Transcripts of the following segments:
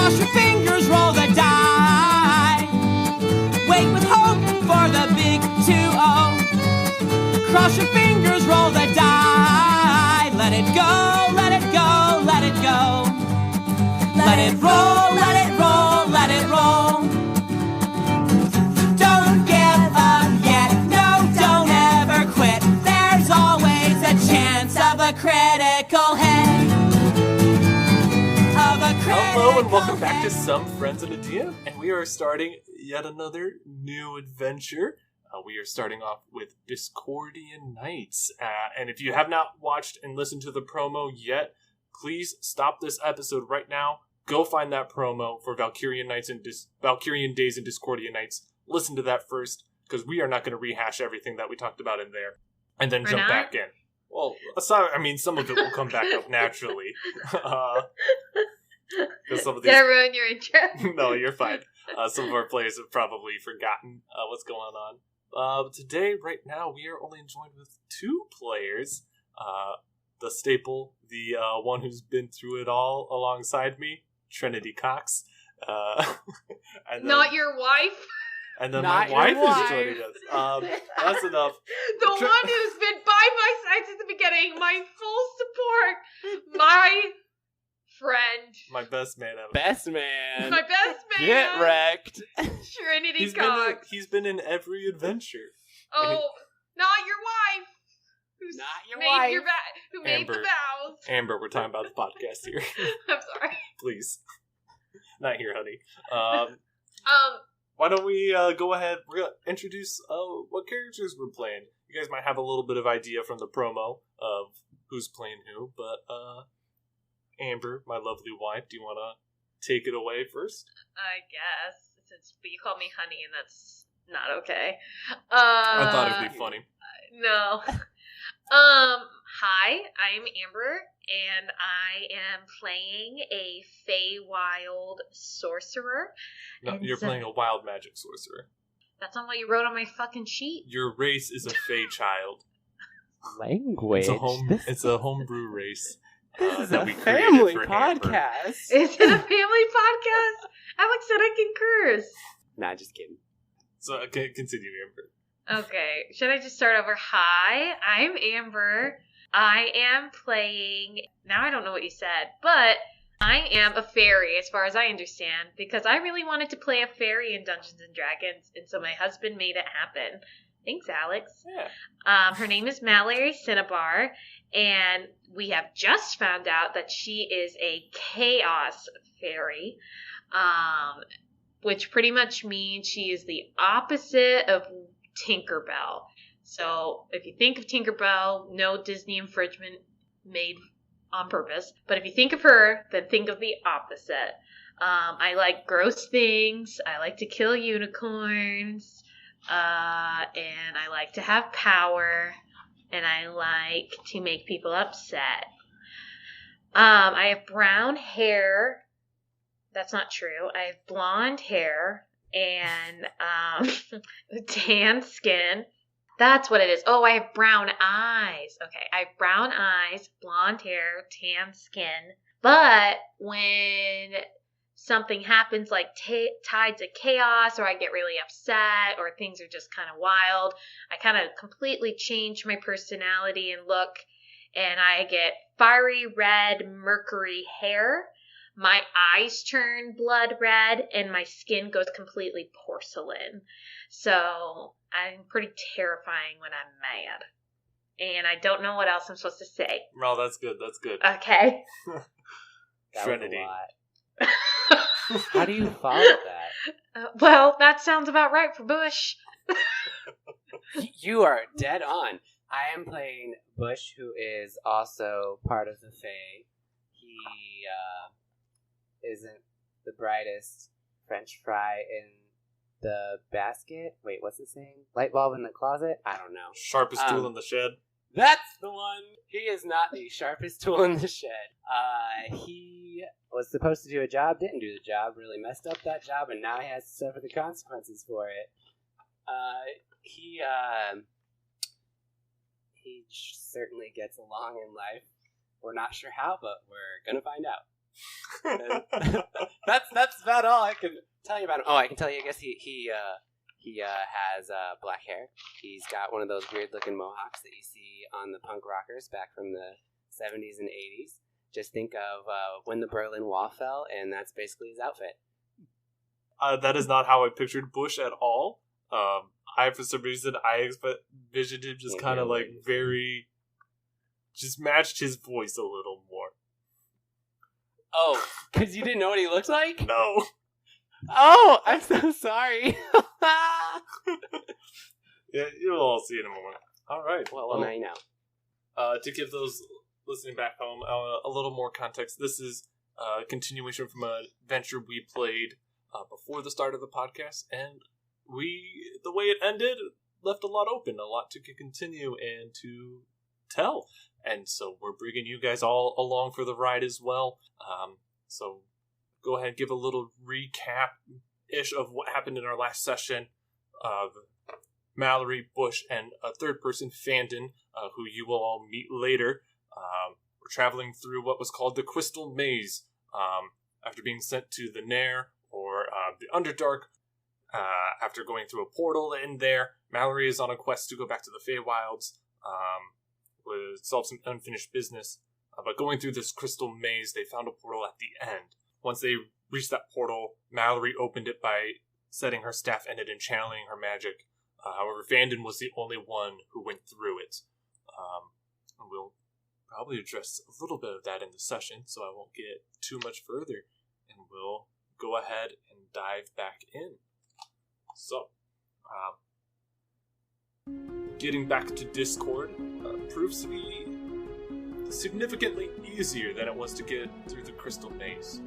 Cross your fingers, roll the die. Wait with hope for the big 2-0. Cross your fingers, roll the die. Let it go, let it go, let it go. Let it roll, let it roll, let it roll. Don't give up yet, no, don't ever quit. There's always a chance of a critical hit. Hello and welcome back to Some Friends and a DM, and we are starting yet another new adventure. We are starting off with Discordian Knights, and if you have not watched and listened to the promo yet, please stop this episode right now. Go find that promo for Valkyrian Knights and Valkyrian Days and Discordian Knights. Listen to that first, because we are not going to rehash everything that we talked about in there, and then jump back in. Well, some of it will come back up naturally. Some of these... Did I ruin your intro? No, you're fine. Some of our players have probably forgotten what's going on. Today, right now, we are only joined with two players. The staple, the one who's been through it all alongside me, Trinity Cox. And then, not your wife? And then my wife is joining us. That's enough. The one who's been by my side since the beginning, my full support, my friend. My best man ever. Best man. My best man. Get wrecked. Trinity Cox. He's been in every adventure. Oh, not your wife. Who's not your made wife. Who made the vows. Amber, we're talking about the podcast here. I'm sorry. Please. Not here, honey. Why don't we go ahead? We're going to introduce what characters we're playing. You guys might have a little bit of idea from the promo of who's playing who, but Amber, my lovely wife, do you want to take it away first? I guess. But you call me honey, and that's not okay. I thought it'd be funny. No. Hi, I'm Amber, and I am playing a Feywild sorcerer. No, you're playing a wild magic sorcerer. That's not what you wrote on my fucking sheet. Your race is a Fey child. Language. It's a homebrew race. This is a family podcast. Amber. Is it a family podcast? Alex said I can curse. Nah, just kidding. So, okay, continue, Amber. Okay, should I just start over? Hi, I'm Amber. I am playing... Now I don't know what you said, but I am a fairy as far as I understand, because I really wanted to play a fairy in Dungeons & Dragons, and so my husband made it happen. Thanks, Alex. Yeah. Her name is Mallory Cinnabar, and we have just found out that she is a chaos fairy, which pretty much means she is the opposite of Tinkerbell. So if you think of Tinkerbell, no Disney infringement made on purpose. But if you think of her, then think of the opposite. I like gross things. I like to kill unicorns. And I like to have power. And I like to make people upset. I have brown hair. That's not true. I have blonde hair and tan skin. That's what it is. Oh, I have brown eyes. Okay, I have brown eyes, blonde hair, tan skin. But when something happens like tides of chaos, or I get really upset, or things are just kind of wild, I kind of completely change my personality and look, and I get fiery red mercury hair. My eyes turn blood red, and my skin goes completely porcelain. So I'm pretty terrifying when I'm mad. And I don't know what else I'm supposed to say. Well, that's good. That's good. Okay. Trinity. How do you follow that? Well, that sounds about right for Bush. You are dead on. I am playing Bush, who is also part of the Fae. He isn't the brightest French fry in the basket. Wait, what's the saying? Light bulb in the closet? I don't know. Sharpest tool in the shed. That's the one. He is not the sharpest tool in the shed. He was supposed to do a job, didn't do the job, really messed up that job, and now he has to suffer the consequences for it. He certainly gets along in life. We're not sure how, but we're gonna find out. That's about all I can tell you about him. Oh, I can tell you. I guess he has black hair. He's got one of those weird looking mohawks that you see on the punk rockers back from the 70s and 80s. Just think of when the Berlin Wall fell, and that's basically his outfit. That is not how I pictured Bush at all. For some reason, I envisioned him just kind of like very, just matched his voice a little more. Oh, because you didn't know what he looked like? No. Oh, I'm so sorry. Yeah, you'll all see in a moment. All right. Well, now you know. To give those listening back home a little more context, this is a continuation from an adventure we played before the start of the podcast, and the way it ended left a lot open, a lot to continue and to tell. And so we're bringing you guys all along for the ride as well. So go ahead and give a little recap-ish of what happened in our last session of Mallory, Bush, and a third person, Fandon, who you will all meet later. We're traveling through what was called the Crystal Maze. After being sent to the Nair, or the Underdark, after going through a portal in there, Mallory is on a quest to go back to the Feywilds, solve some unfinished business. But going through this crystal maze, they found a portal at the end. Once they reached that portal, Mallory opened it by setting her staff ended and channeling her magic. However, Fandon was the only one who went through it. And we'll probably address a little bit of that in the session, so I won't get too much further. And we'll go ahead and dive back in. So, getting back to Discord proves to be significantly easier than it was to get through the Crystal Maze.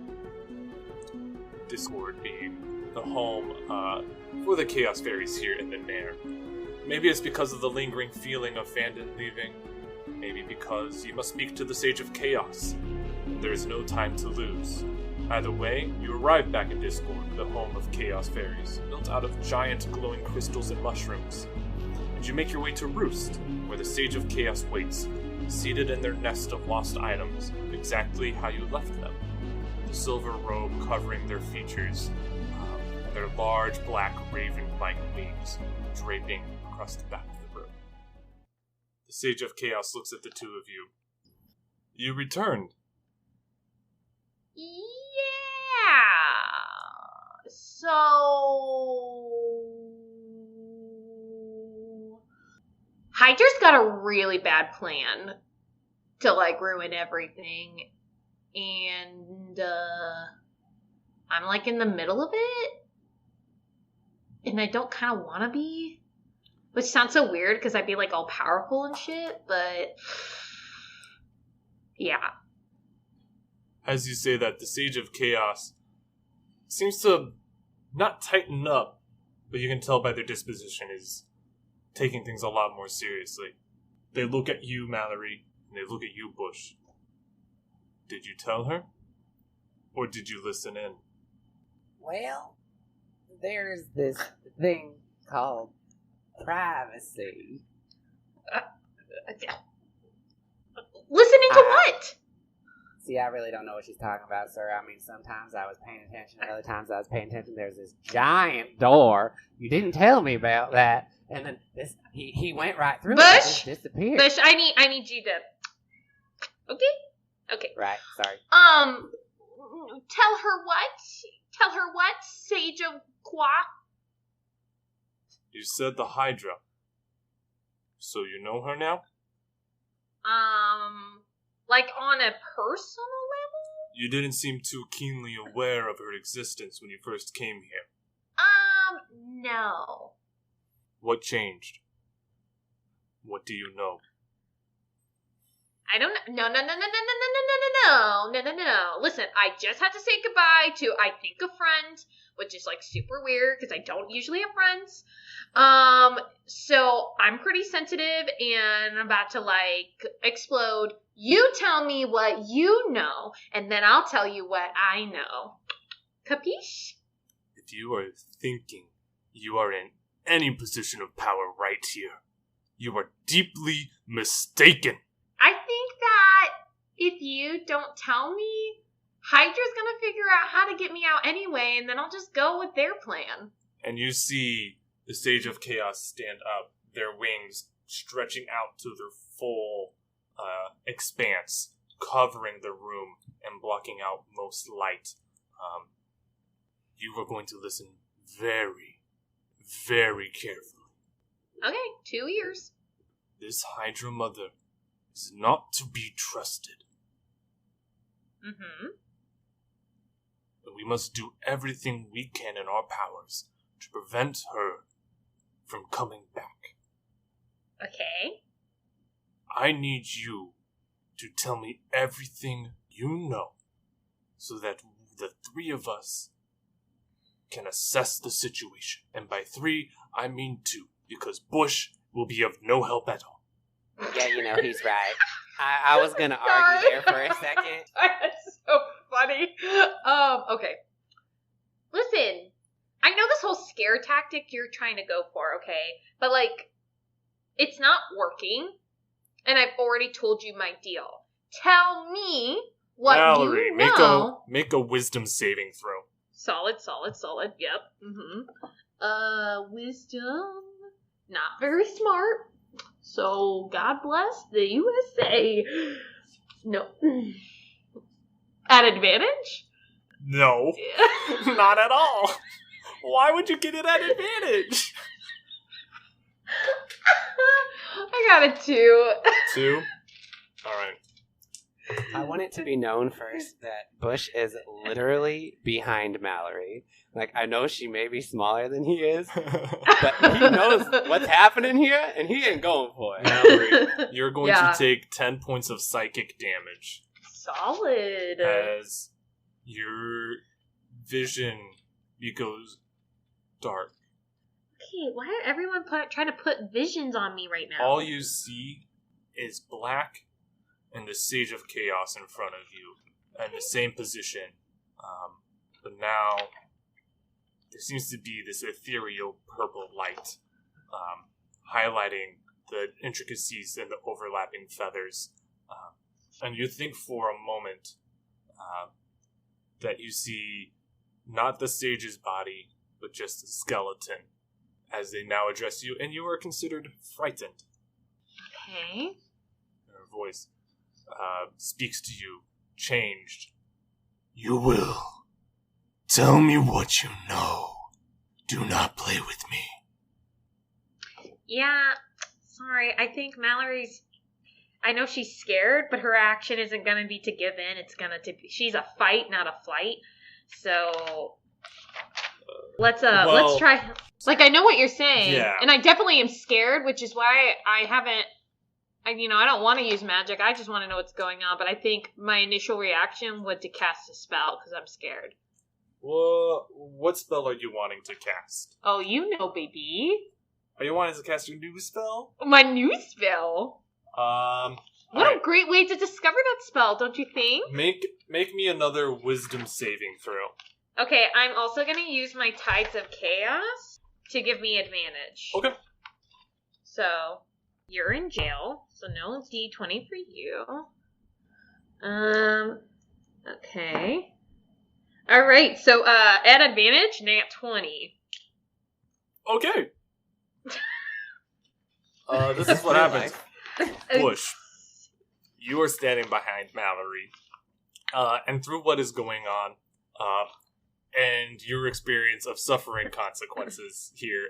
Discord being the home for the Chaos Fairies here in the Nair. Maybe it's because of the lingering feeling of Fandon leaving. Maybe because you must speak to the Sage of Chaos. There is no time to lose. Either way, you arrive back in Discord, the home of Chaos Fairies, built out of giant glowing crystals and mushrooms. And you make your way to Roost, where the Sage of Chaos waits, seated in their nest of lost items, exactly how you left them. The silver robe covering their features, and their large black raven-like wings draping across the back of the room. The Sage of Chaos looks at the two of you. You returned. Yeah. So Hydra's got a really bad plan to like ruin everything, and I'm like in the middle of it, and I don't kind of want to be, which sounds so weird because I'd be like all powerful and shit, but yeah. As you say that, the Sage of Chaos seems to not tighten up, but you can tell by their disposition is taking things a lot more seriously. They look at you, Mallory, and they look at you, Bush. Did you tell her? Or did you listen in? Well, there's this thing called privacy. Listening to what? See, I really don't know what she's talking about, sir. I mean, sometimes I was paying attention, other times I was paying attention. There's this giant door. You didn't tell me about that. And then this, he went right through it and just disappeared. Bush, I need you to... Okay. Right, sorry. Tell her what? Sage of Qua? You said the Hydra. So you know her now? Like on a personal level? You didn't seem too keenly aware of her existence when you first came here. No. What changed? What do you know? I don't know. No. Listen, I just had to say goodbye to, I think, a friend, which is like super weird because I don't usually have friends. So I'm pretty sensitive and I'm about to like explode. You tell me what you know, and then I'll tell you what I know. Capiche? If you are thinking you are in any position of power right here, you are deeply mistaken. I think that if you don't tell me Hydra's gonna figure out how to get me out anyway, and then I'll just go with their plan. And you see the Sage of Chaos stand up, their wings stretching out to their full expanse, covering the room and blocking out most light. You are going to listen very, very carefully. Okay, 2 ears. This Hydra Mother is not to be trusted. Mm-hmm. And we must do everything we can in our powers to prevent her from coming back. Okay. I need you to tell me everything you know so that the three of us can assess the situation. And by 3, I mean 2, because Bush will be of no help at all. Yeah, he's right. I was gonna argue there for a second. That's so funny. Okay. Listen, I know this whole scare tactic you're trying to go for, okay? But, it's not working, and I've already told you my deal. Tell me what Mallory, you know. make a wisdom saving throw. Solid. Yep. Mm-hmm. Wisdom. Not very smart. So, God bless the USA. No. At advantage? No, not at all. Why would you get it at advantage? I got a 2. 2? Alright. I want it to be known first that Bush is literally behind Mallory. I know she may be smaller than he is, but he knows what's happening here, and he ain't going for it. Mallory, you're going Yeah. to take 10 points of psychic damage Solid. as your vision goes dark. Okay, why are everyone trying to put visions on me right now? All you see is black and the Sage of Chaos in front of you, in the same position. But now there seems to be this ethereal purple light, highlighting the intricacies and the overlapping feathers. And you think for a moment that you see not the Sage's body, but just a skeleton, as they now address you, and you are considered frightened. Okay. Her voice speaks to you, changed. You will. Tell me what you know. Do not play with me. Yeah, sorry. I think Mallory's... I know she's scared, but her action isn't going to be to give in. It's going to be... She's a fight, not a flight. So... let's try... I know what you're saying. Yeah. And I definitely am scared, which is why I haven't... I don't want to use magic. I just want to know what's going on. But I think my initial reaction would to cast a spell, because I'm scared. Well, what spell are you wanting to cast? Oh, you know, baby. Are you wanting to cast your new spell? My new spell. What alright. a great way to discover that spell, don't you think? Make me another wisdom saving throw. Okay, I'm also going to use my Tides of Chaos to give me advantage. Okay. So, you're in jail, so no D20 for you. Okay. Alright, so, at advantage, nat 20. Okay. This is what happens. Bush, you are standing behind Mallory, and through what is going on, and your experience of suffering consequences here,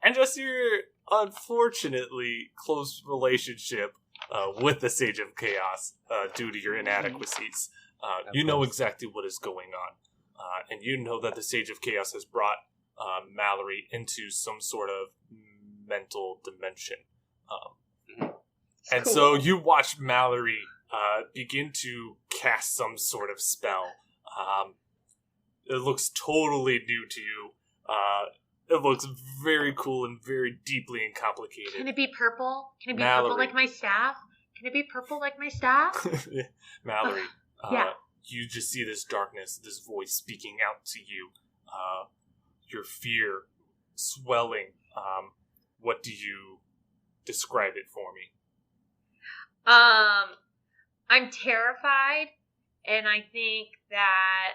and just your unfortunately close relationship with the Sage of Chaos due to your inadequacies, you know exactly what is going on, and you know that the Sage of Chaos has brought Mallory into some sort of mental dimension. And Cool. so you watch Mallory begin to cast some sort of spell. It looks totally new to you. It looks very cool and very deeply and complicated. Can it be purple? Can it be Mallory. purple like my staff? Can it be purple like my staff? Mallory, Yeah. you just see this darkness, this voice speaking out to you. Your fear swelling. What do you describe it for me? I'm terrified, And I think that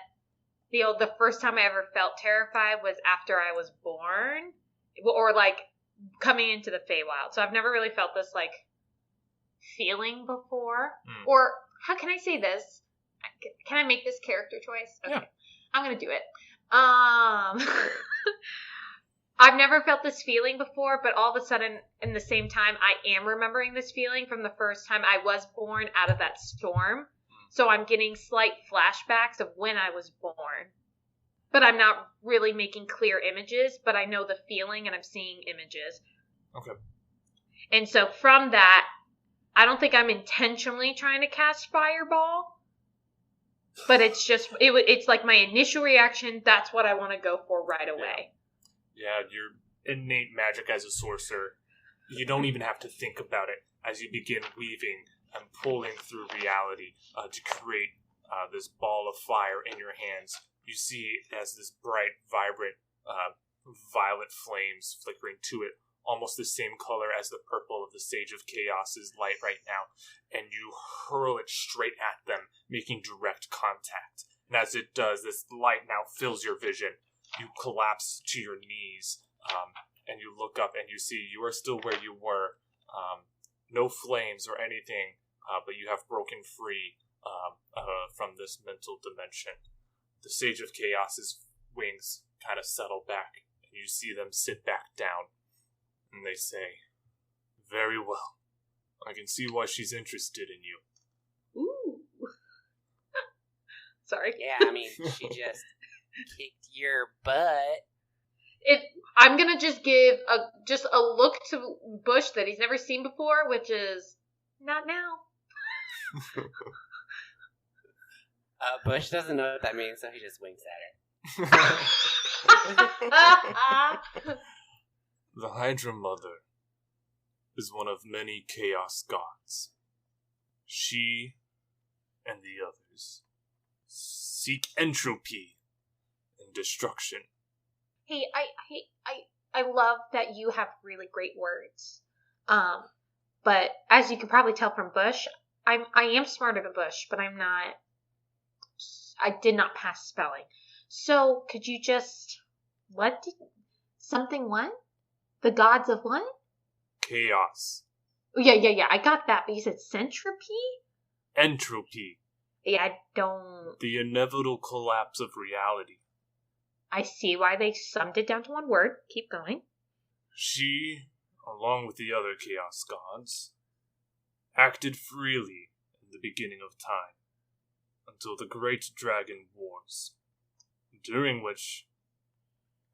the first time I ever felt terrified was after I was born, or like coming into the Feywild. So I've never really felt this like feeling before. Or how can I say this? Can I make this character choice? Okay. Yeah. I'm gonna do it. I've never felt this feeling before, but all of a sudden, in the same time, I am remembering this feeling from the first time I was born out of that storm. So I'm getting slight flashbacks of when I was born. But I'm not really making clear images, but I know the feeling and I'm seeing images. Okay. And so from that, I don't think I'm intentionally trying to cast Fireball. But it's just, it's like my initial reaction, that's what I want to go for right away. Yeah, your innate magic as a sorcerer, you don't even have to think about it as you begin weaving and pulling through reality to create this ball of fire in your hands. You see it as this bright, vibrant, violet flames flickering to it, almost the same color as the purple of the Sage of Chaos's light right now, and you hurl it straight at them, making direct contact. And as it does, this light now fills your vision. You collapse to your knees, and you look up and you see you are still where you were. No flames or anything, but you have broken free from this mental dimension. The Sage of Chaos's wings kind of settle back, and you see them sit back down. And they say, "Very well. I can see why she's interested in you." Ooh. Sorry. Yeah, I mean, she just kicked your butt. I'm gonna just give a look to Bush that he's never seen before, which is not now. Bush doesn't know what that means, so he just winks at her. The Hydra Mother is one of many chaos gods. She and the others seek entropy and destruction. Hey, I love that you have really great words. But as you can probably tell from Bush, I am smarter than Bush, but I'm not. I did not pass spelling. So could you just what? The gods of what? Chaos. Yeah. I got that, but you said centropy? Entropy. Yeah, I don't. The inevitable collapse of reality. I see why they summed it down to one word. Keep going. She, along with the other chaos gods, acted freely in the beginning of time, until the Great Dragon Wars, during which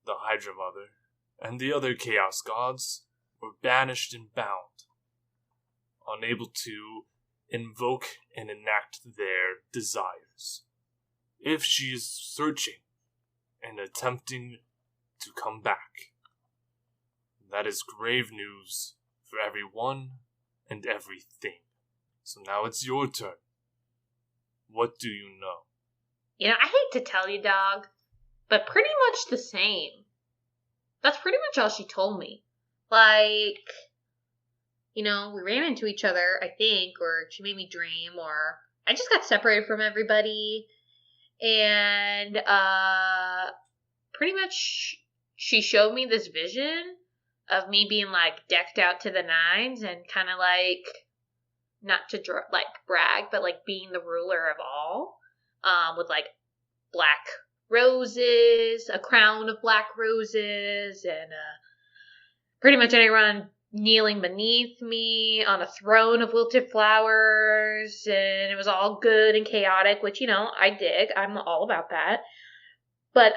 the Hydra Mother and the other chaos gods were banished and bound, unable to invoke and enact their desires. If she is searching and attempting to come back, that is grave news for everyone and everything. So now it's your turn. What do you know? You know, I hate to tell you, dog, but pretty much the same. That's pretty much all she told me. Like, you know, we ran into each other, I think, or she made me dream, or I just got separated from everybody. And, pretty much she showed me this vision of me being, like, decked out to the nines and kind of, like, not to, brag, but, like, being the ruler of all, with, like, black roses, a crown of black roses, and, pretty much anyone kneeling beneath me on a throne of wilted flowers, and it was all good and chaotic, which, you know, I dig. I'm all about that. But,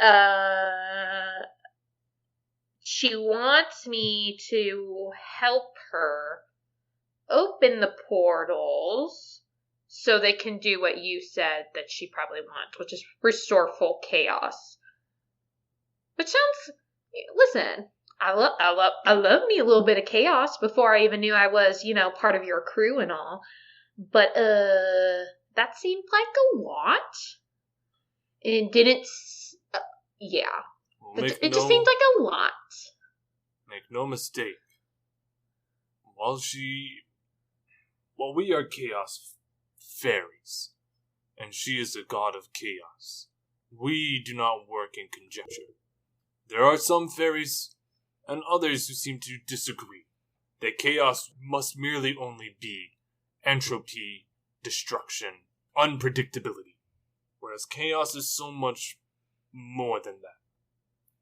she wants me to help her open the portals so they can do what you said that she probably wants, which is restore full chaos. Which sounds, listen, I love me a little bit of chaos before I even knew I was, you know, part of your crew and all. But, that seemed like a lot. And it didn't, yeah. Well, It just seemed like a lot. Make no mistake. While we are chaos fairies, and she is the god of chaos. We do not work in conjecture. There are some fairies and others who seem to disagree that chaos must merely only be entropy, destruction, unpredictability, whereas chaos is so much more than that.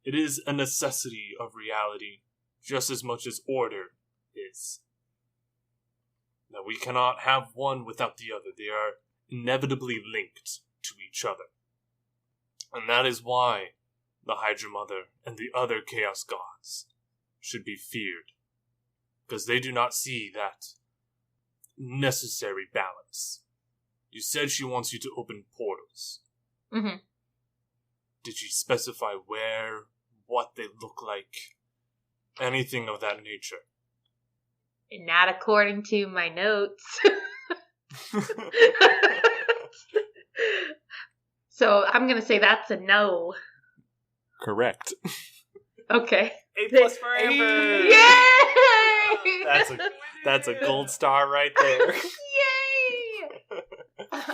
It is a necessity of reality just as much as order is. That we cannot have one without the other. They are inevitably linked to each other. And that is why the Hydra Mother and the other Chaos Gods should be feared. Because they do not see that necessary balance. You said she wants you to open portals. Mm-hmm. Did she specify where, what they look like? Anything of that nature? Not according to my notes. So I'm going to say that's a no. Correct. Okay. A+ for Amber. Yay! That's a gold star right there. Yay!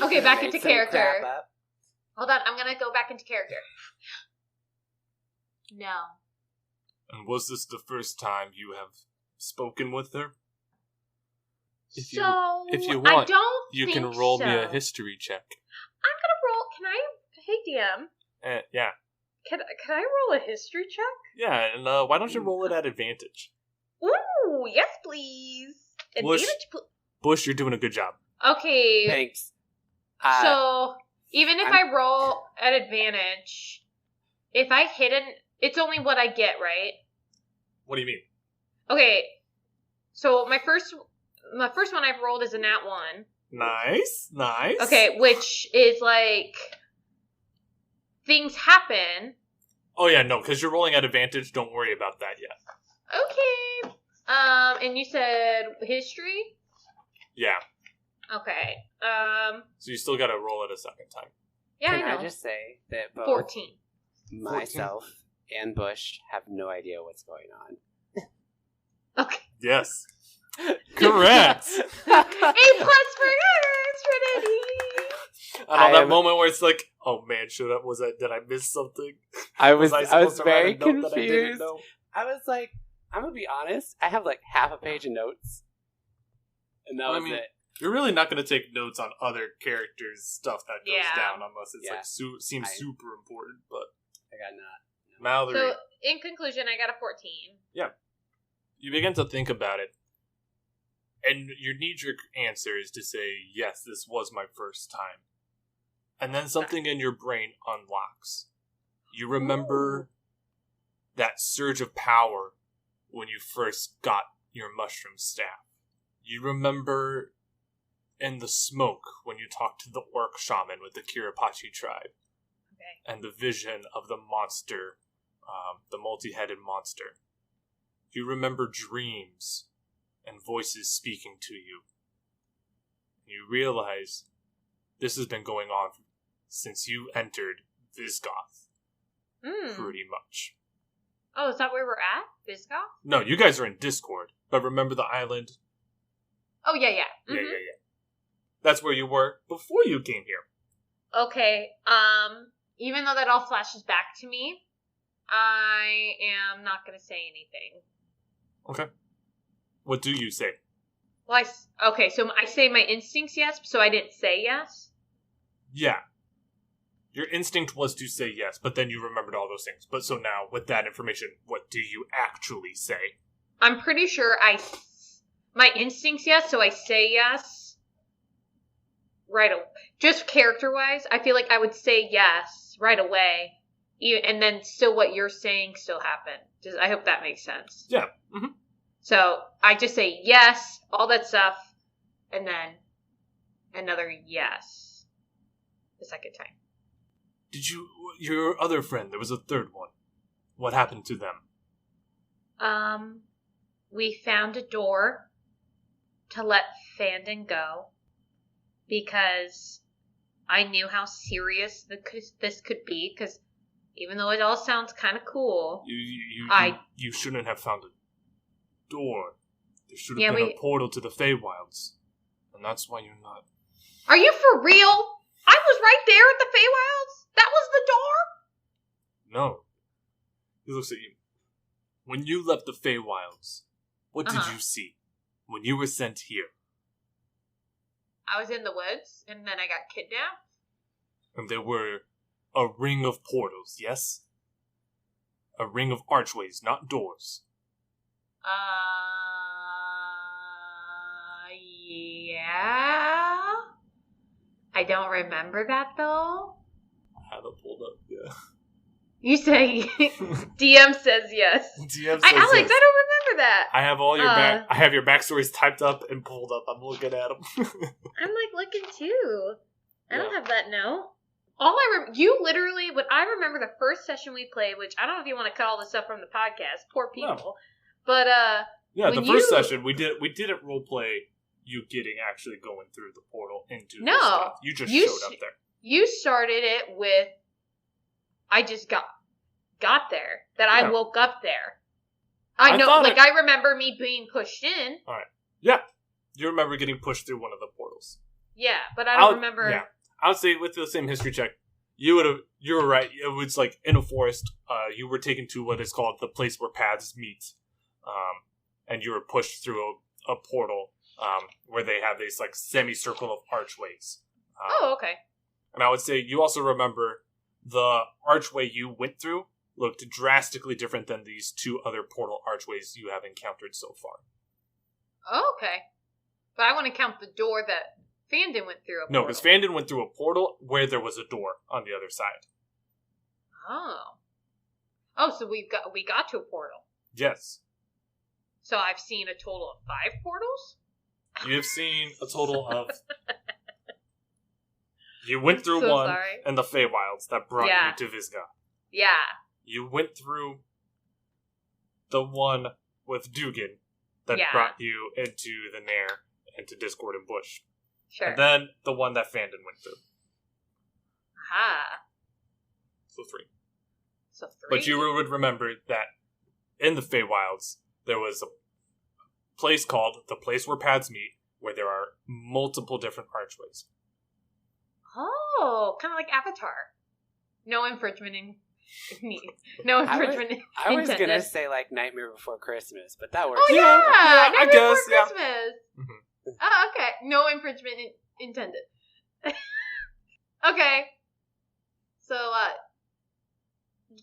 Okay, back into Made some character. crap up. Hold on, I'm going to go back into character. No. And was this the first time you have spoken with her? If you I want, don't you think can roll so. me a history check. I'm gonna roll. Can I? Hey DM, Yeah. can I roll a history check? Yeah, and why don't you roll it at advantage? Ooh, yes, please. Bush. Advantage. Bush, you're doing a good job. Okay. Thanks. So even if I roll at advantage, if I hit an, it's only what I get, right? What do you mean? Okay. So my first one I've rolled is a nat 1. Nice. Okay, which is like things happen. Oh yeah, no, because you're rolling at advantage. Don't worry about that yet. Okay. And you said history? Yeah. Okay. So you still got to roll it a second time. Yeah, Can I know. I just say that both 14. myself and Bush have no idea what's going on? Okay. Yes. Correct. A+ for Trinity. I know that moment where it's like, oh man, did I miss something? I was supposed to write very a note that I didn't confused. know? I was like, I'm gonna be honest. I have like half a page of notes, and that Well, I was mean, it. You're really not going to take notes on other characters' stuff that goes Yeah. down unless it's Yeah. like seems super important. But I got not. Mallory, So, in conclusion, I got a 14. you begin to think about it, and your knee-jerk answer is to say, yes, this was my first time. And then something in your brain unlocks. You remember that surge of power when you first got your mushroom staff. You remember in the smoke when you talked to the orc shaman with the Kiripachi tribe. Okay. And the vision of the monster, the multi-headed monster. You remember dreams and voices speaking to you. You realize this has been going on since you entered Visgoth, pretty much. Oh, is that where we're at? Visgoth? No, you guys are in Discord, but remember the island? Oh, yeah. Yeah, Mhm. yeah. That's where you were before you came here. Okay, even though that all flashes back to me, I am not going to say anything. Okay. What do you say? Well, okay, so I say my instincts yes, so I didn't say yes? Yeah. Your instinct was to say yes, but then you remembered all those things. But so now, with that information, what do you actually say? I'm pretty sure my instincts yes, so I say yes. Right away. Just character-wise, I feel like I would say yes right away, and then still what you're saying still happened. I hope that makes sense. Yeah. Mm-hmm. So I just say yes, all that stuff, and then another yes the second time. Did your other friend, there was a third one. What happened to them? We found a door to let Fandon go because I knew how serious this could be, because even though it all sounds kind of cool, You shouldn't have found a door. There should have been a portal to the Feywilds. And that's why you're not... Are you for real? I was right there at the Feywilds. That was the door. No. He looks at you. When you left the Feywilds, what did you see when you were sent here? I was in the woods, and then I got kidnapped. And there were a ring of portals, yes? A ring of archways, not doors. Yeah. I don't remember that, though. I have it pulled up, yeah. You say DM says yes. DM says Alex, yes. I don't remember that. I have all your I have your backstories typed up and pulled up. I'm looking at them. I'm like looking too. I don't Yeah. have that note. All you literally, what I remember the first session we played, which I don't know if you want to cut all this stuff from the podcast, poor people, No. but Yeah, when the first you- session we didn't roleplay you actually going through the portal into No, the stuff. You just you showed up there. you started it with, I just got there, that Yeah. I woke up there. I know, thought like I remember me being pushed in. Yeah. You remember getting pushed through one of the portals. Yeah, but I don't remember. Yeah. I would say with the same history check, you were right. It was like in a forest. You were taken to what is called the place where paths meet. And you were pushed through a portal where they have these like semicircle of archways. Oh, okay. And I would say you also remember the archway you went through looked drastically different than these two other portal archways you have encountered so far. Oh, okay. But I want to count the door that Fandon went through. No, because Fandon went through a portal where there was a door on the other side. Oh, so we got to a portal. Yes. So I've seen a total of 5 portals? You have seen a total of... You went through So one sorry. in the Feywilds that brought Yeah. you to Visga. Yeah. You went through the one with Dugan that Yeah. brought you into the Nair and to Discord and Bush. Sure. And then the one that Fandon went through. Aha. So 3. So 3. But you would remember that in the Feywilds, there was a place called the Place Where Paths Meet, where there are multiple different archways. Oh, kind of like Avatar. No infringement no infringement I was intended. gonna say like Nightmare Before Christmas, but that works. Oh yeah, I Nightmare guess, Before yeah. Christmas. Mhm. Oh, okay. No infringement intended. Okay. So,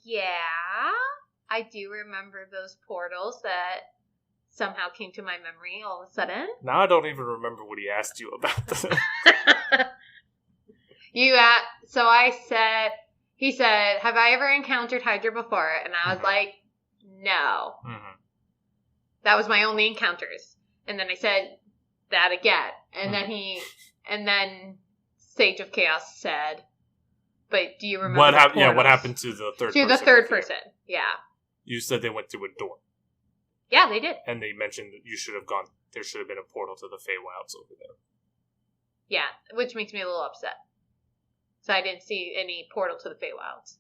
yeah, I do remember those portals that somehow came to my memory all of a sudden. Now I don't even remember what he asked you about. He said, have I ever encountered Hydra before? And I was Mhm. like, no. Mhm. That was my only encounters. And then I said that again. And then Sage of Chaos said, but do you remember What the happened? Yeah, what portals?" happened to the third? To the person third with you? person. Yeah. You said they went through a door, Yeah, they did. and they mentioned that you should have gone. There should have been a portal to the Feywilds over there. Yeah, which makes me a little upset. So I didn't see any portal to the Feywilds.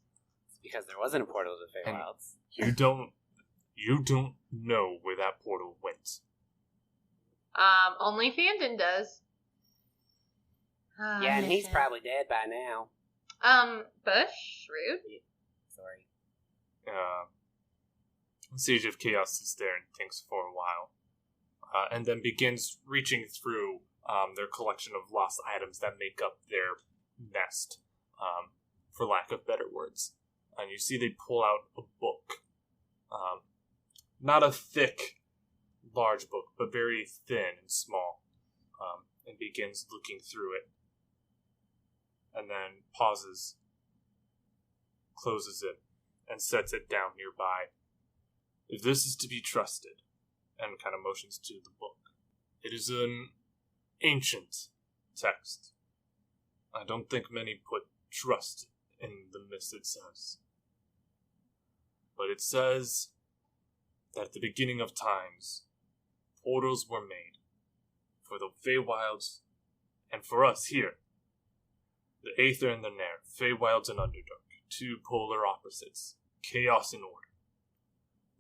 Because there wasn't a portal to the Feywilds. You don't know where that portal went. Only Fandon does. Yeah, and he's probably dead by now. Bush, rude. Sorry. Siege of Chaos sits there and thinks for a while, and then begins reaching through their collection of lost items that make up their nest, for lack of better words. And you see they pull out a book. Not a thick, large book, but very thin and small, and begins looking through it. And then pauses, closes it, and sets it down nearby. If this is to be trusted, and kind of motions to the book, it is an ancient text. I don't think many put trust in the myths it says. But it says that at the beginning of times, portals were made for the Feywilds and for us here. The Aether and the Nair, Feywilds and Underdark, two polar opposites, chaos and order.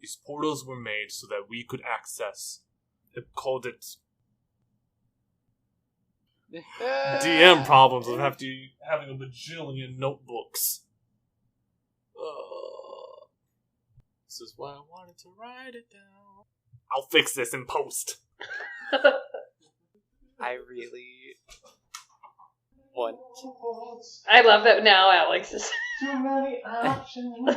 These portals were made so that we could access, it called it... DM problems of having a bajillion notebooks. This is why I wanted to write it down. I'll fix this in post. I really want. I love that now Alex is... Too many options.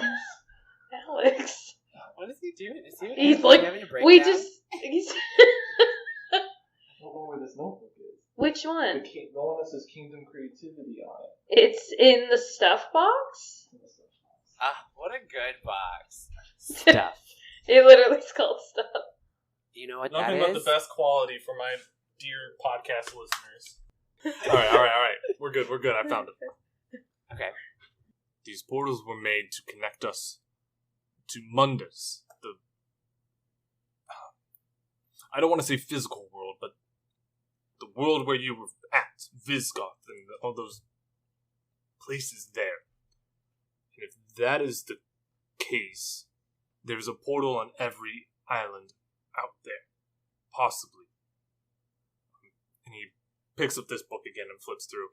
Alex. What is he doing? He's like, we just... He's... I don't know where this notebook is. Which one? The one that says Kingdom Creativity on it. It's in the stuff box? Ah, what a good box. Stuff. It literally is called stuff. You know what Nothing that but is? the best quality for my dear podcast listeners. Alright. We're good. I found it. Okay. These portals were made to connect us to Mundus, I don't want to say physical world, but the world where you were at, Visgoth, and all those places there. And if that is the case, there's a portal on every island out there. Possibly. And he picks up this book again and flips through.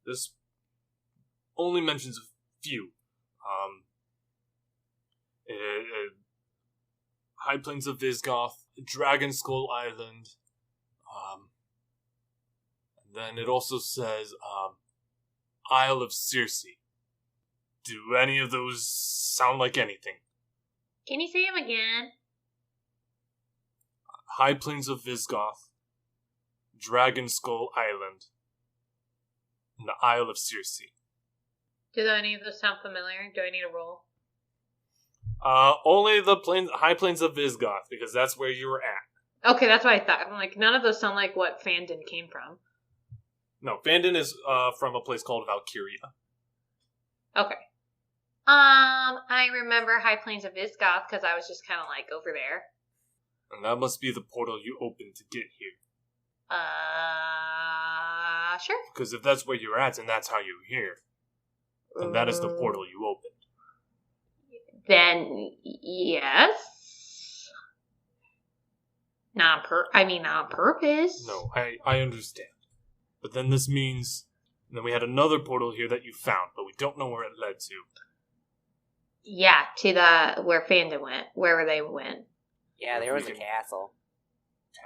This only mentions a few. High Plains of Visgoth, Dragon Skull Island, and then it also says Isle of Circe. Do any of those sound like anything? Can you say them again? High Plains of Visgoth, Dragon Skull Island, and the Isle of Circe. Do any of those sound familiar? Do I need a roll? Only the High Plains of Visgoth, because that's where you were at. Okay, that's what I thought. I'm like, none of those sound like what Fandon came from. No, Fandon is from a place called Valkyria. Okay. I remember High Plains of Visgoth because I was just kind of like over there. And that must be the portal you opened to get here. Sure. Because if that's where you're at and that's how you're here, then that is the portal you opened. Then, yes. Not on purpose. No, I understand. But then this means that we had another portal here that you found, but we don't know where it led to. Yeah, to where Fandon went, wherever they went. Yeah, there was a castle.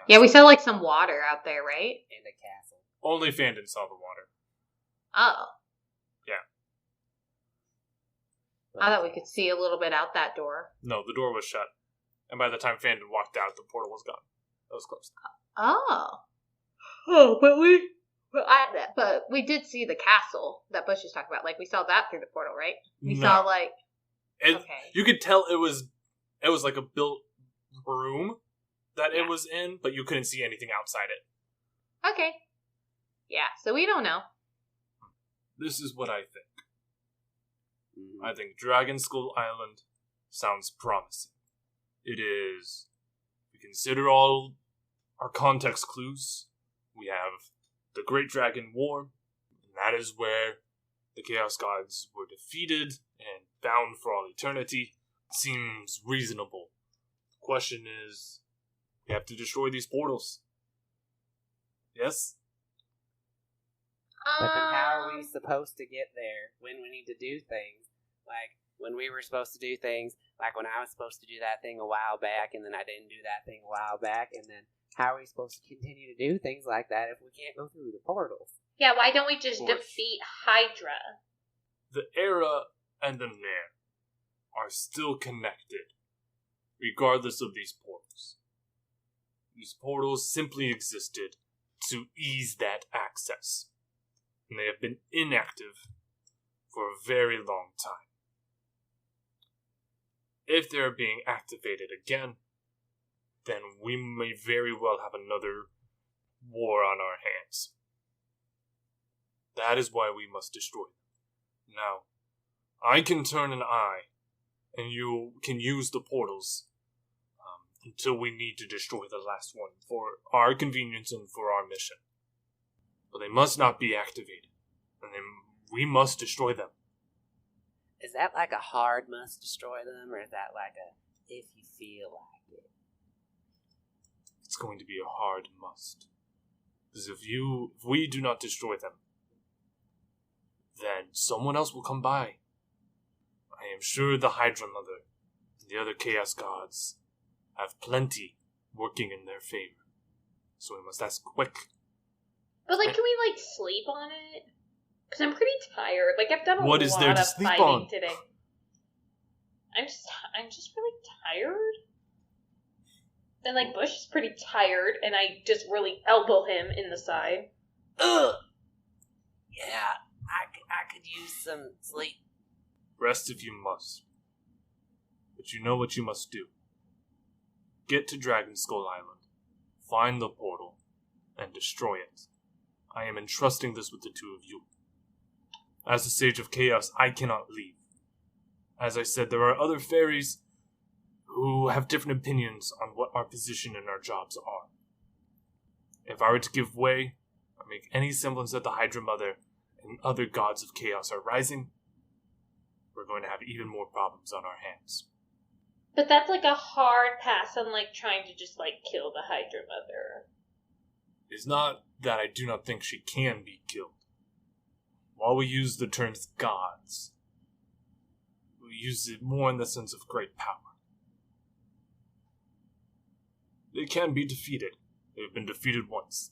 Yeah, we saw like some water out there, right? And a castle. Only Fandon saw the water. Oh. Yeah. I thought we could see a little bit out that door. No, the door was shut. And by the time Fandon walked out, the portal was gone. That was close. Oh. Oh, but we did see the castle that Bush was talking about. Like, we saw that through the portal, right? We saw, like... Okay. You could tell it was like a built room that it was in, but you couldn't see anything outside it. Okay. Yeah, so we don't know. This is what I think. I think Dragon Skull Island sounds promising. It is. We consider all our context clues. We have the Great Dragon War, and that is where the Chaos Gods were defeated and bound for all eternity. Seems reasonable. The question is, we have to destroy these portals. Yes? But then how are we supposed to get there when we need to do things? Like, when we were supposed to do things, like when I was supposed to do that thing a while back, and then I didn't do that thing a while back, and then how are we supposed to continue to do things like that if we can't go through the portals? Yeah, why don't we just defeat Hydra? The Era and the Nair are still connected, regardless of these portals. These portals simply existed to ease that access, and they have been inactive for a very long time. If they're being activated again, then we may very well have another war on our hands. That is why we must destroy them. Now, I can turn an eye, and you can use the portals until we need to destroy the last one for our convenience and for our mission. But they must not be activated, and then we must destroy them. Is that like a hard must destroy them, or is that like a if you feel like it? It's going to be a hard must. Because if we do not destroy them, then someone else will come by. I am sure the Hydra Mother and the other Chaos Gods have plenty working in their favor. So we must act quick. But, like, can we, like, sleep on it? Because I'm pretty tired. Like, I've done a What lot is there to of sleep fighting on? today. I'm just really tired. And, like, Bush is pretty tired, and I just really elbow him in the side. Ugh. Yeah, I could use some sleep. Rest if you must. But you know what you must do. Get to Dragon Skull Island, find the portal, and destroy it. I am entrusting this with the two of you. As the Sage of Chaos, I cannot leave. As I said, there are other fairies who have different opinions on what our position and our jobs are. If I were to give way, or make any semblance that the Hydra Mother and other gods of chaos are rising, we're going to have even more problems on our hands. But that's, like, a hard pass on, like, trying to just, like, kill the Hydra Mother. It's not that I do not think she can be killed. While we use the terms gods, we use it more in the sense of great power. They can be defeated. They've been defeated once.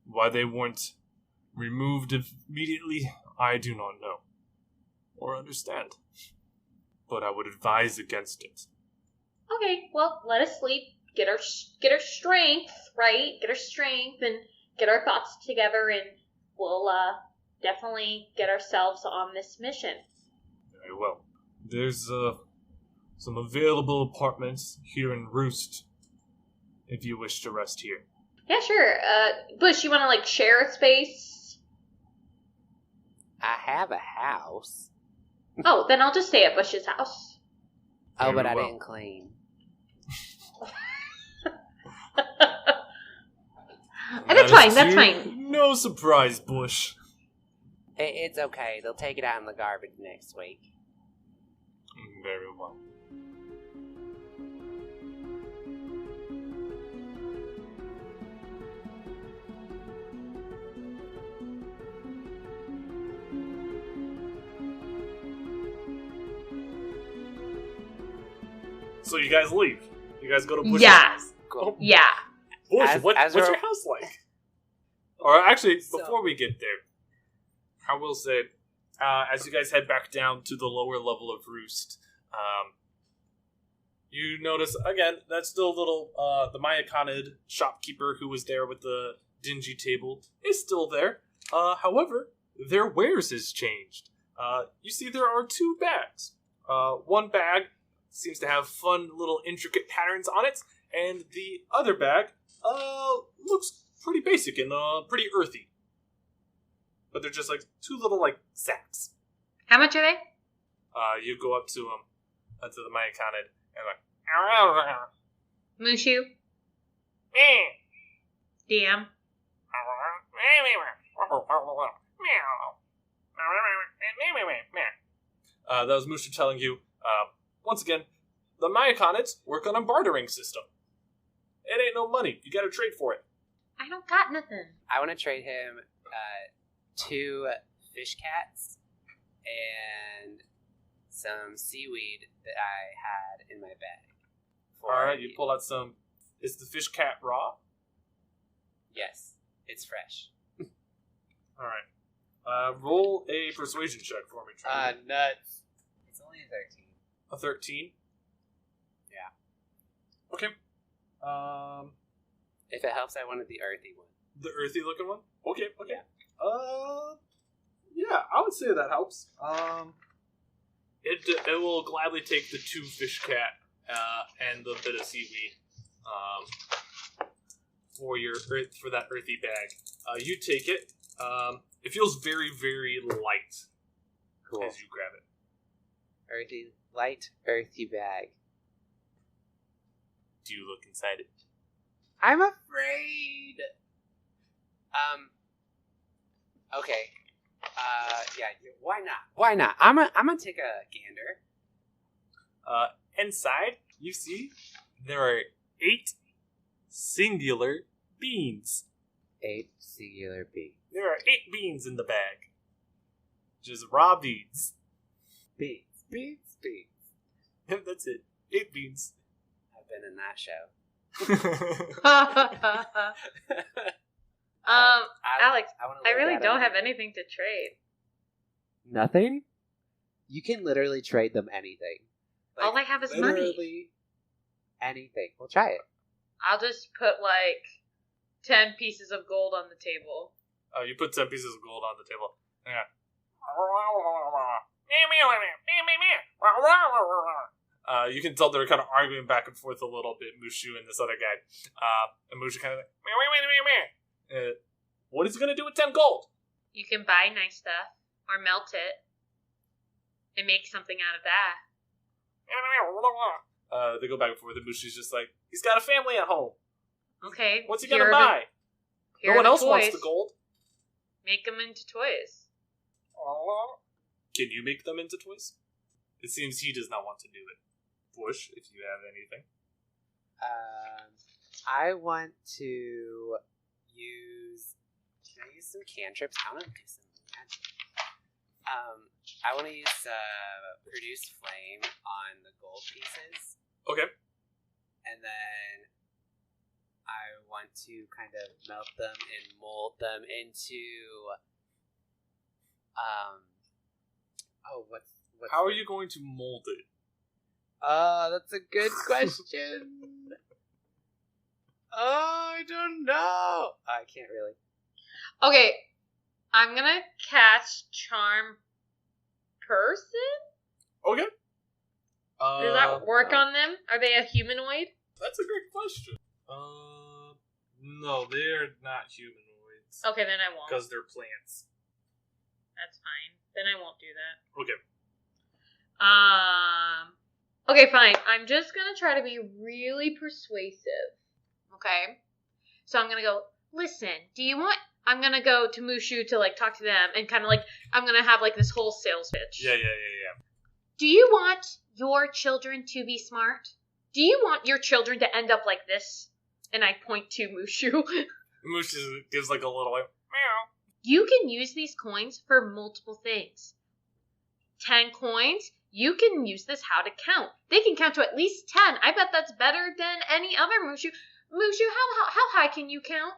Why they weren't removed immediately, I do not know. Or understand. But I would advise against it. Okay, well, let us sleep. Get our strength, right? Get our strength and get our thoughts together, and we'll definitely get ourselves on this mission. Very well. There's some available apartments here in Roost, if you wish to rest here. Yeah, sure. Bush, you want to, like, share a space? I have a house. Oh, then I'll just stay at Bush's house. Oh, Very but I well. didn't clean. That's fine, that's fine. No surprise, Bush. It's okay. They'll take it out in the garbage next week. Very well. So you guys leave. You guys go to Bush's Yeah. house. Cool. Yeah. Bush, what's we're- your house like? Or actually, So- before we get there, I will say, as you guys head back down to the lower level of Roost, you notice, again, that's still little, the Mayakonid shopkeeper who was there with the dingy table is still there. However, their wares has changed. You see there are two bags. One bag seems to have fun little intricate patterns on it, and the other bag looks pretty basic and pretty earthy. But they're just like two little like sacks. How much are they? You go up to to the Mayakonid and like Mushu? DM? That was Mushu telling you, once again, the Mayakonids work on a bartering system. It ain't no money. You gotta trade for it. I don't got nothing. I want to trade him 2 fish cats and some seaweed that I had in my bag. Alright, you pull out some... Is the fish cat raw? Yes, it's fresh. Alright. Roll a persuasion check for me, Trevor. Nuts. It's only a 13. A 13? Yeah. Okay. If it helps, I wanted the earthy one. The earthy looking one? Okay. Yeah. Yeah, I would say that helps. It will gladly take the 2 fish cat and the bit of seaweed for that earthy bag. You take it. It feels very, very light Cool. as you grab it. Light earthy bag. Do you look inside it? I'm afraid. Okay. Yeah. Why not? Why not? I'm gonna take a gander. Inside, you see there are 8 singular beans. 8 singular beans. There are 8 beans in the bag. Just raw beans. Beans. That's it. 8 beans. I've been in that show. Alex, wanna I look really at don't it. have anything to trade. Nothing? You can literally trade them anything. All I have is money. literally anything. We'll try it. I'll just put like 10 pieces of gold on the table. Oh, you put 10 pieces of gold on the table. Yeah. You can tell they're kind of arguing back and forth a little bit, Mushu and this other guy. And Mushu kind of like, what is he going to do with 10 gold? You can buy nice stuff or melt it and make something out of that. They go back and forth, and Mushu's just like, he's got a family at home. Okay. What's he going to buy? No one else wants the gold. Make them into toys. Can you make them into toys? It seems he does not want to do it. Bush, if you have anything. I want to use... Can I use some cantrips? I want to do some magic. I want to use Produce Flame on the gold pieces. Okay. And then I want to kind of melt them and mold them into... what's How are you going to mold it? that's a good question. I don't know. I can't really. Okay. I'm gonna cast Charm Person? Okay. Does that work on them? Are they a humanoid? That's a great question. No, they're not humanoids. Okay, then I won't. Because they're plants. That's fine. Then I won't do that. Okay. Okay, fine. I'm just gonna try to be really persuasive. Okay? So I'm gonna go, listen, do you want... I'm gonna go to Mushu to, like, talk to them and kind of, like, I'm gonna have, like, this whole sales pitch. Yeah. Do you want your children to be smart? Do you want your children to end up like this? And I point to Mushu. Mushu gives like a little like, meow. You can use these coins for multiple things. 10 coins, you can use this how to count. They can count to at least 10. I bet that's better than any other Mushu. Mushu, how high can you count?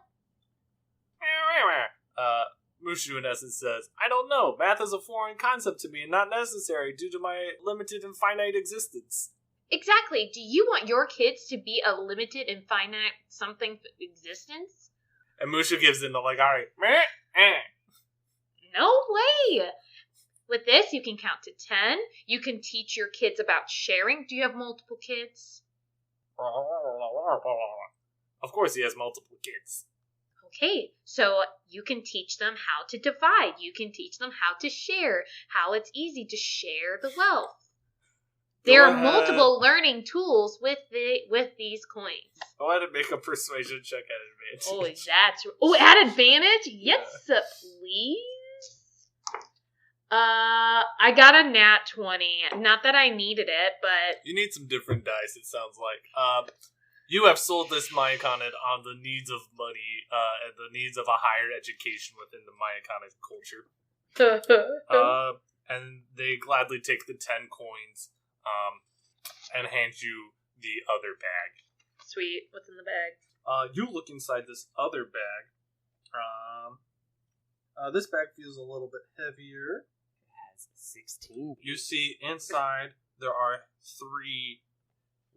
Mushu in essence says, I don't know. Math is a foreign concept to me and not necessary due to my limited and finite existence. Exactly. Do you want your kids to be a limited and finite something existence? And Mushu gives in the like, alright. No way! With this, you can count to 10. You can teach your kids about sharing. Do you have multiple kids? Of course he has multiple kids. Okay, so you can teach them how to divide. You can teach them how to share, how it's easy to share the wealth. There are multiple learning tools with these coins. Go ahead and make a persuasion check at advantage. At advantage? Yes, please. I got a nat 20. Not that I needed it, but You need some different dice, it sounds like. You have sold this Mayakana on the needs of money and the needs of a higher education within the Mayakana culture. And they gladly take the 10 coins and hand you the other bag. Sweet. What's in the bag? You look inside this other bag. This bag feels a little bit heavier. It has 16. You see inside there are 3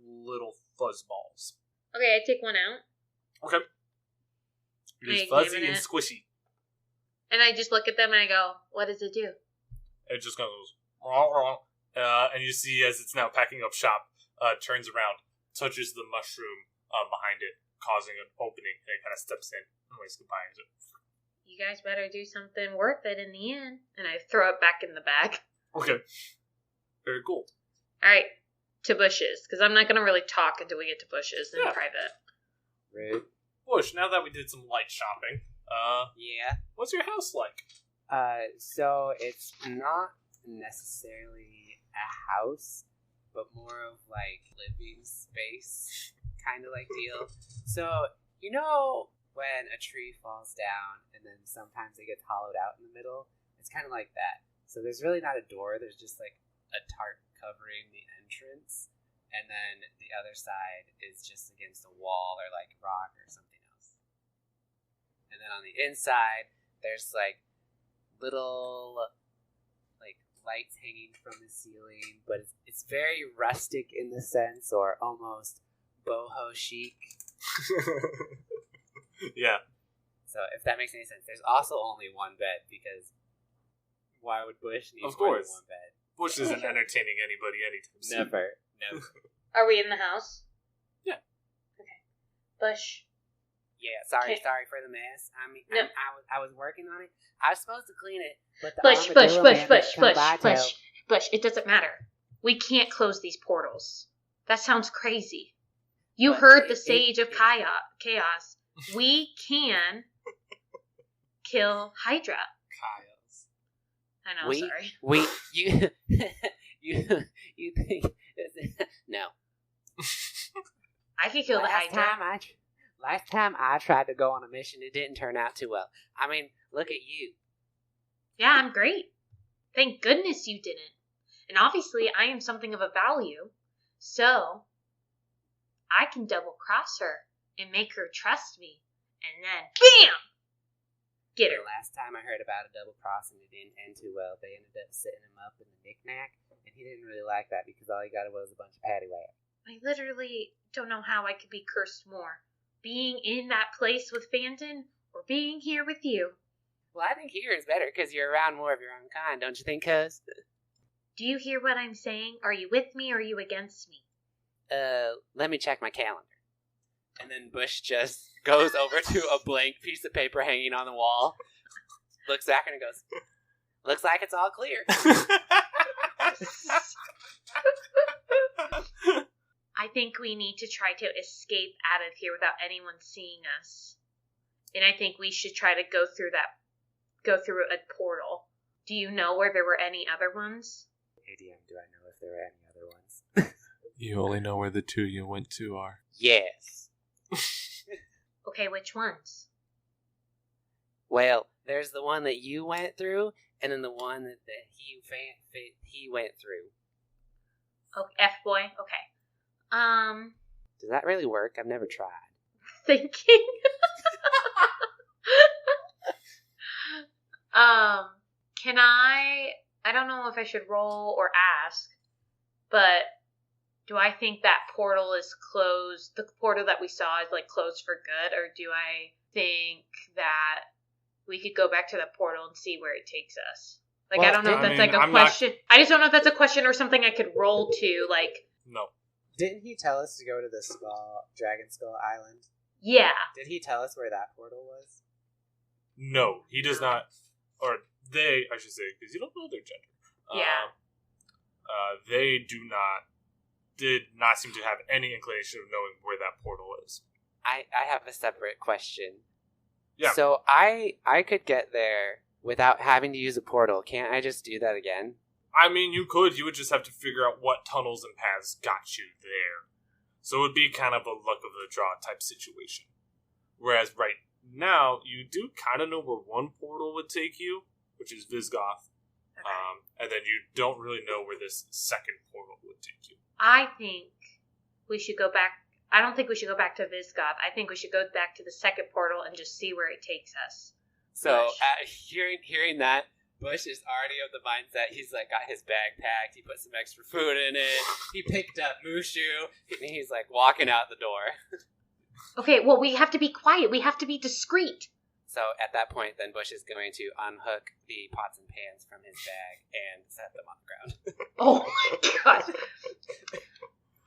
little fuzz balls. Okay, I take one out. Okay. It is I fuzzy examine and it. squishy. And I just look at them and I go, what does it do? It just goes, and you see as it's now packing up shop, turns around, touches the mushroom behind it, causing an opening, and it kind of steps in and waves goodbye. You guys better do something worth it in the end. And I throw it back in the bag. Okay. Very cool. All right, to bushes, because I'm not going to really talk until we get to bushes in Yeah. private. Rude. Bush, now that we did some light shopping, Yeah. what's your house like? So it's not necessarily a house, but more of like living space kind of like deal. So, you know when a tree falls down and then sometimes it gets hollowed out in the middle. It's kind of like that. So there's really not a door. There's just like a tarp covering the entrance. And then the other side is just against a wall or like rock or something else. And then on the inside, there's like little like lights hanging from the ceiling, but it's very rustic in the sense, or almost boho chic. Yeah. So if that makes any sense, there's also only one bed because why would Bush need Of course. one bed? Bush isn't entertaining anybody anytime soon. Never. Are we in the house? Yeah. Okay. Bush. Yeah, sorry Okay. for the mess. I mean, No. I was working on it. I was supposed to clean it, but the Bush, armadillo man didn't come by till- Bush. It doesn't matter. We can't close these portals. That sounds crazy. You But heard the it- Sage of it- Chaos. We can kill Hydra. Kyles. I know, We- sorry. you you think no? I could kill the Hydra. Last time I tried to go on a mission, it didn't turn out too well. I mean, look at you. Yeah, I'm great. Thank goodness you didn't. And obviously, I am something of a value. So, I can double cross her and make her trust me. And then, BAM! Get her. The last time I heard about a double crossing, it didn't end too well. They ended up setting him up in the knick-knack, and he didn't really like that because all he got was a bunch of paddywhack. I literally don't know how I could be cursed more. Being in that place with Phantom or being here with you. Well, I think here is better because you're around more of your own kind, don't you think, cuz? Do you hear what I'm saying? Are you with me or are you against me? Let me check my calendar. And then Bush just goes over to a blank piece of paper hanging on the wall, looks back and goes, looks like it's all clear. I think we need to try to escape out of here without anyone seeing us. And I think we should try to go through a portal. Do you know where there were any other ones? ADM, do I know if there are any other ones? You only know where the two you went to are. Yes. Okay, which ones? Well, there's the one that you went through, and then the one that he went through. Oh, F-boy? Okay. Does that really work? I've never tried. Thinking. Can I don't know if I should roll or ask, but do I think that portal is closed? The portal that we saw is like closed for good, or do I think that we could go back to the portal and see where it takes us? Like, Well, I don't know if I that's mean, like a I'm not- question. I just don't know if that's a question or something I could roll to, like, No. Didn't he tell us to go to the Dragon Skull Island? yeah. Did he tell us where that portal was? No, he does not. Or they, I should say, because you don't know their gender. Yeah. They did not seem to have any inclination of knowing where that portal is. I have a separate question. Yeah. So I could get there without having to use a portal. Can't I just do that again? I mean, you could. You would just have to figure out what tunnels and paths got you there. So it would be kind of a luck of the draw type situation. Whereas right now, you do kind of know where one portal would take you, which is Visgoth. And then you don't really know where this second portal would take you. I think we should go back. I don't think we should go back to Visgoth. I think we should go back to the second portal and just see where it takes us. So Bush. hearing that, Bush is already of the mindset. He's like got his bag packed. He put some extra food in it. He picked up Mushu. And he's like walking out the door. Okay, well, we have to be quiet. We have to be discreet. So at that point, then Bush is going to unhook the pots and pans from his bag and set them on the ground. Oh my god.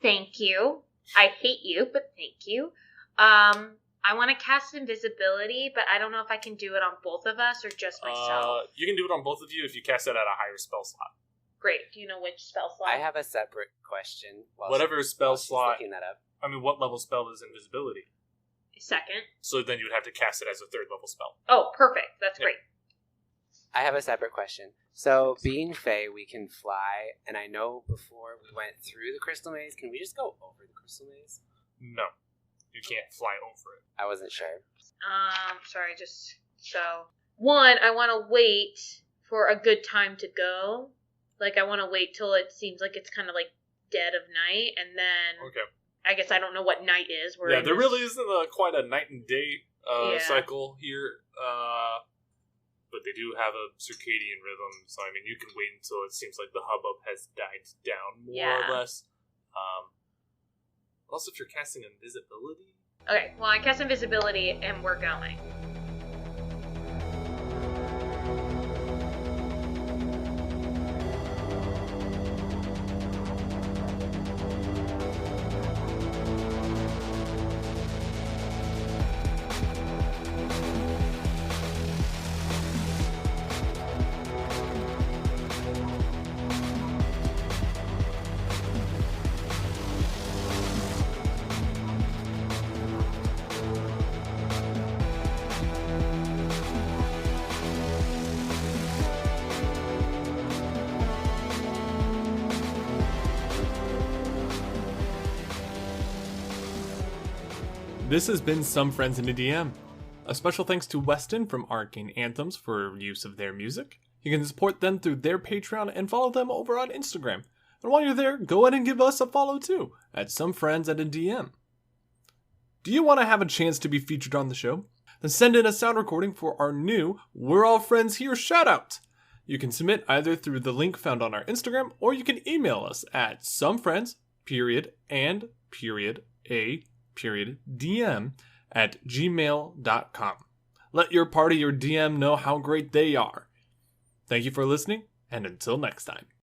Thank you. I hate you, but thank you. I want to cast invisibility, but I don't know if I can do it on both of us or just myself. You can do it on both of you if you cast it at a higher spell slot. Great. Do you know which spell slot? I have a separate question. Whatever spell she's slot. looking that up. I mean, what level spell is invisibility? Second. So then you would have to cast it as a third level spell. Oh, perfect. That's Yeah. great. I have a separate question. So, being Fae, we can fly, and I know before we went through the crystal maze, can we just go over the crystal maze? No. You can't fly over it. I wasn't sure. Sorry, one, I want to wait for a good time to go. Like, I want to wait till it seems like it's kind of like dead of night, and then Okay. I guess I don't know what night is. Yeah, there really isn't quite a night and day Yeah. cycle here, but they do have a circadian rhythm, so I mean, you can wait until it seems like the hubbub has died down, more Yeah. or less. Also, if you're casting invisibility... Okay, well, I cast invisibility, and we're going. This has been Some Friends in a DM. A special thanks to Weston from Arcane Anthems for use of their music. You can support them through their Patreon and follow them over on Instagram. And while you're there, go ahead and give us a follow too, at Some Friends at a DM. Do you want to have a chance to be featured on the show? Then send in a sound recording for our new We're All Friends Here shoutout. You can submit either through the link found on our Instagram, or you can email us at somefriends.dm@gmail.com. Let your party or DM know how great they are. Thank you for listening, and until next time.